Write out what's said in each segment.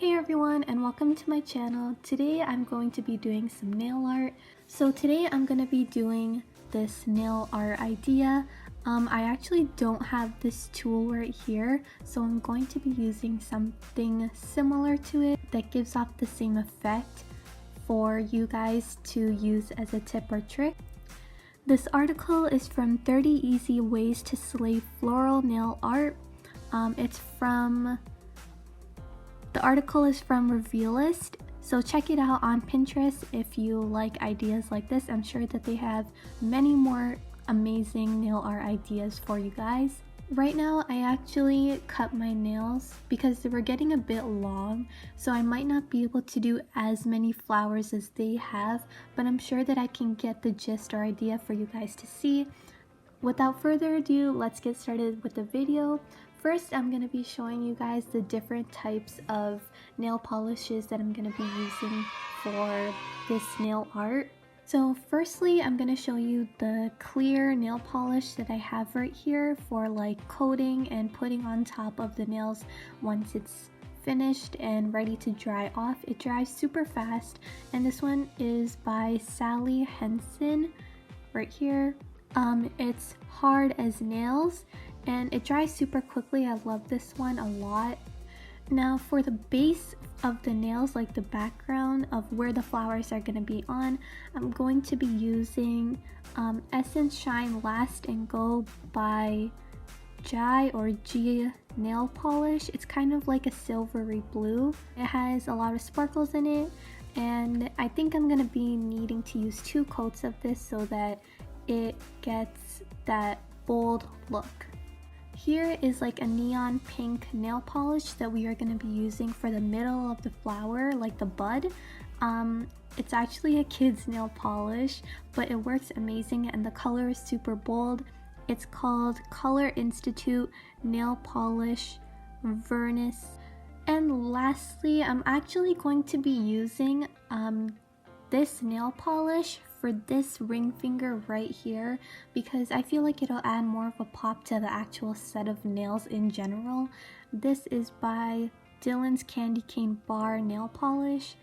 Hey everyone, and welcome to my channel. Today I'm going to be doing some nail art. So today I'm going to be doing this nail art idea. I actually don't have this tool right here, so I'm going to be using something similar to it that gives off the same effect for you guys to use as a tip or trick. This article is from 30 Easy Ways to Slay Floral Nail Art. The article is from Revealist, so check it out on Pinterest if you like ideas like this. I'm sure that they have many more amazing nail art ideas for you guys. Right now, I actually cut my nails because they were getting a bit long, so I might not be able to do as many flowers as they have, but I'm sure that I can get the gist or idea for you guys to see. Without further ado, let's get started with the video. First, I'm going to be showing you guys the different types of nail polishes that I'm going to be using for this nail art. So firstly, I'm going to show you the clear nail polish that I have right here for like coating and putting on top of the nails once it's finished and ready to dry off. It dries super fast, and this one is by Sally Hansen right here. It's hard as nails and it dries super quickly. I love this one a lot. Now for the base of the nails, like the background of where the flowers are going to be on, I'm going to be using Essence Shine Last and Go by G nail polish. It's kind of like a silvery blue. It has a lot of sparkles in it, and I think I'm going to be needing to use 2 coats of this so that it gets that bold look. Here is like a neon pink nail polish that we are going to be using for the middle of the flower, like the bud. It's actually a kid's nail polish, but it works amazing and the color is super bold. It's called Color Institute Nail Polish Vernis. And lastly, I'm actually going to be using this nail polish for this ring finger right here because I feel like it'll add more of a pop to the actual set of nails in general. This is by Dylan's Candy Cane Bar nail polish.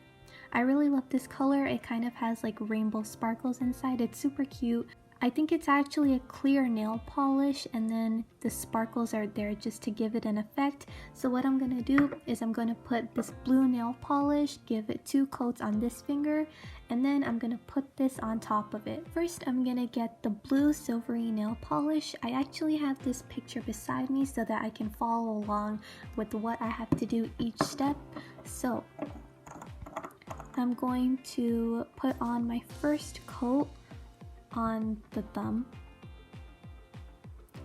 I really love this color. It kind of has like rainbow sparkles inside. It's super cute. I think it's actually a clear nail polish and then the sparkles are there just to give it an effect. So what I'm going to do is I'm going to put this blue nail polish, give it 2 coats on this finger, and then I'm going to put this on top of it. First, I'm going to get the blue silvery nail polish. I actually have this picture beside me so that I can follow along with what I have to do each step. So I'm going to put on my first coat on the thumb.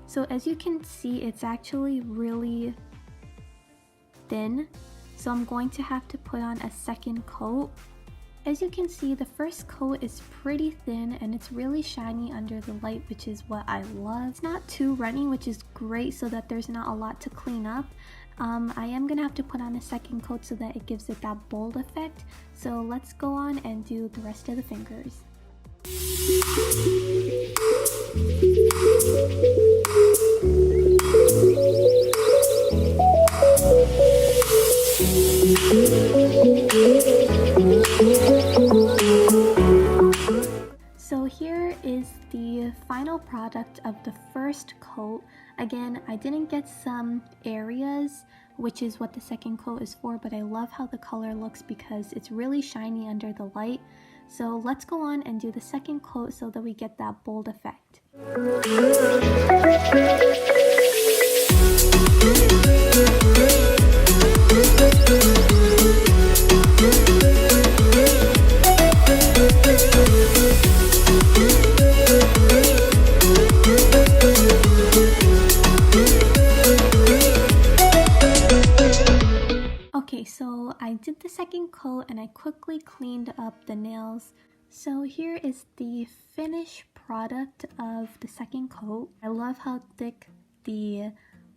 So as you can see, it's actually really thin, so I'm going to have to put on a second coat. As you can see, the first coat is pretty thin and it's really shiny under the light, which is what I love. It's not too runny, which is great so that there's not a lot to clean up. I am gonna have to put on a second coat so that it gives it that bold effect. So let's go on and do the rest of the fingers. So here is the final product of the first coat. Again, I didn't get some areas, which is what the second coat is for, but I love how the color looks because it's really shiny under the light. So let's go on and do the second coat so that we get that bold effect. Okay, so I did the second coat and I quickly cleaned up the nails. So here is the finished product of the second coat. I love how thick the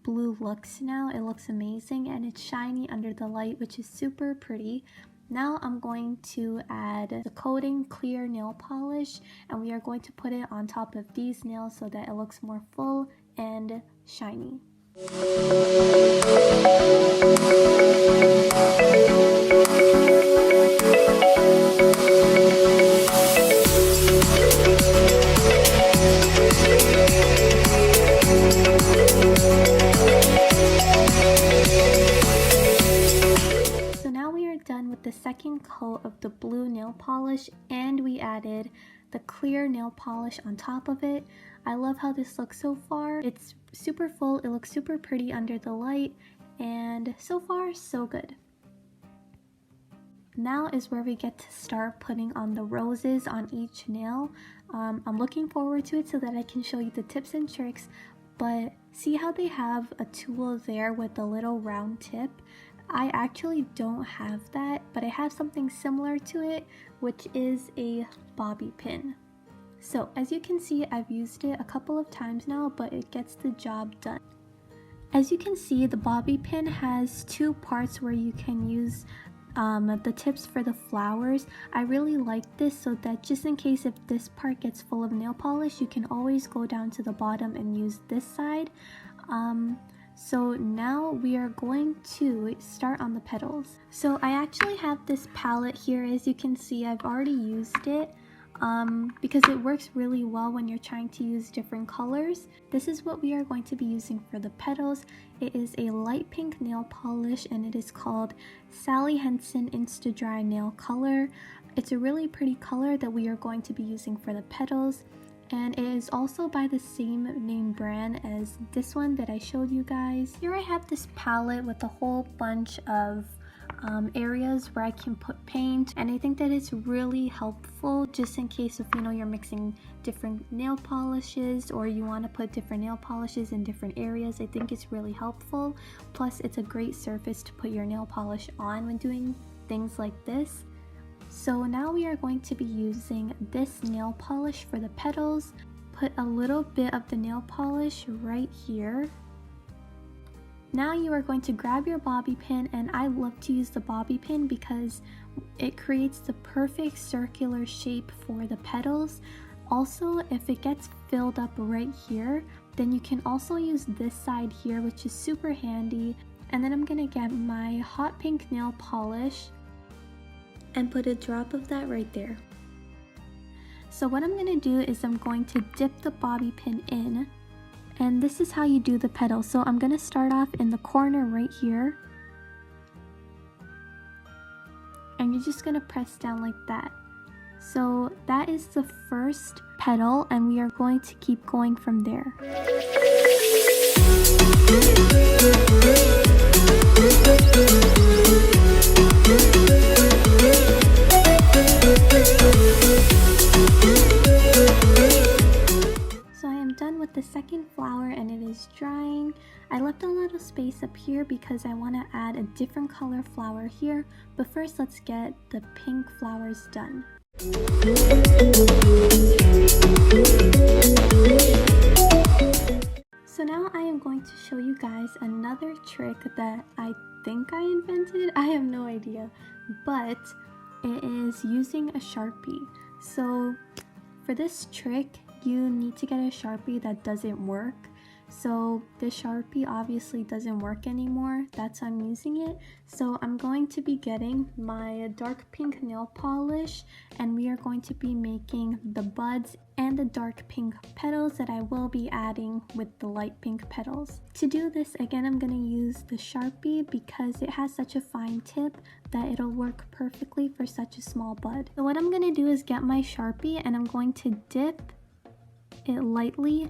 blue looks now. It looks amazing and it's shiny under the light, which is super pretty. Now I'm going to add the coating clear nail polish and we are going to put it on top of these nails so that it looks more full and shiny. with the second coat of the blue nail polish, and we added the clear nail polish on top of it. I love how this looks so far. It's super full, it looks super pretty under the light, and so far so good. Now is where we get to start putting on the roses on each nail. I'm looking forward to it so that I can show you the tips and tricks, but see how they have a tool there with a little round tip? I actually don't have that, but I have something similar to it, which is a bobby pin. So as you can see, I've used it a couple of times now, but it gets the job done. As you can see, the bobby pin has two parts where you can use the tips for the flowers. I really like this so that just in case if this part gets full of nail polish, you can always go down to the bottom and use this side. So now we are going to start on the petals. So I actually have this palette here. As you can see, I've already used it because it works really well when you're trying to use different colors. This is what we are going to be using for the petals. It is a light pink nail polish and it is called Sally Hansen Insta-Dry Nail Color. It's a really pretty color that we are going to be using for the petals. And it is also by the same name brand as this one that I showed you guys. Here I have this palette with a whole bunch of areas where I can put paint, and I think that it's really helpful just in case if you're mixing different nail polishes or you want to put different nail polishes in different areas. I think it's really helpful. Plus it's a great surface to put your nail polish on when doing things like this. So now we are going to be using this nail polish for the petals. Put a little bit of the nail polish right here. Now you are going to grab your bobby pin, and I love to use the bobby pin because it creates the perfect circular shape for the petals. Also, if it gets filled up right here, then you can also use this side here, which is super handy. And then I'm gonna get my hot pink nail polish and put a drop of that right there. So what I'm going to do is I'm going to dip the bobby pin in, and this is how you do the petals. So I'm going to start off in the corner right here, and you're just going to press down like that. So that is the first petal, and we are going to keep going from there. So I am done with the second flower and it is drying. I left a little space up here because I want to add a different color flower here, but first let's get the pink flowers done. So now I am going to show you guys another trick that I think I invented. I have no idea, but it is using a Sharpie. So for this trick, you need to get a Sharpie that doesn't work. So the Sharpie obviously doesn't work anymore. That's why I'm using it. So I'm going to be getting my dark pink nail polish, and we are going to be making the buds and the dark pink petals that I will be adding with the light pink petals. To do this, again, I'm going to use the Sharpie because it has such a fine tip that it'll work perfectly for such a small bud. So what I'm going to do is get my Sharpie and I'm going to dip it lightly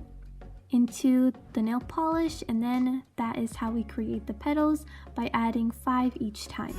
into the nail polish, and then that is how we create the petals, by adding 5 each time.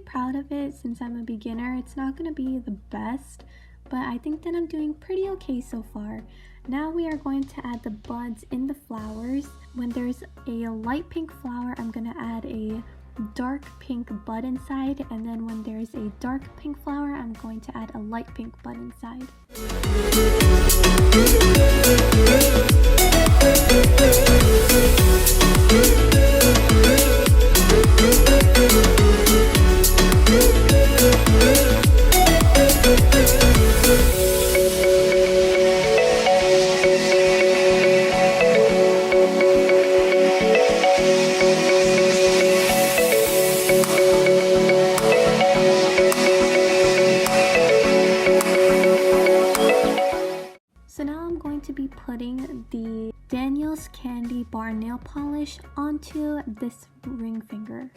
Proud of it. Since I'm a beginner, it's not going to be the best, but I think that I'm doing pretty okay so far. Now we are going to add the buds in the flowers. When there's a light pink flower, I'm going to add a dark pink bud inside, and then when there's a dark pink flower, I'm going to add a light pink bud inside. putting the Daniel's Candy Bar nail polish onto this ring finger.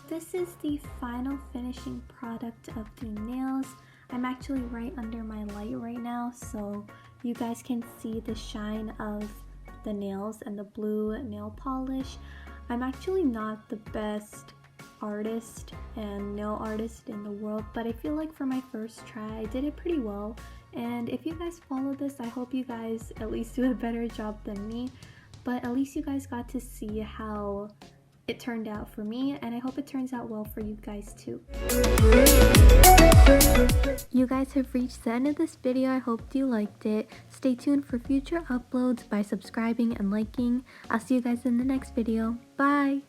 This is the final finishing product of the nails. I'm actually right under my light right now, so you guys can see the shine of the nails and the blue nail polish. I'm actually not the best artist and nail artist in the world, but I feel like for my first try I did it pretty well, and if you guys follow this, I hope you guys at least do a better job than me, but at least you guys got to see how it turned out for me, and I hope it turns out well for you guys too. You guys have reached the end of this video. I hope you liked it. Stay tuned for future uploads by subscribing and liking. I'll see you guys in the next video. Bye!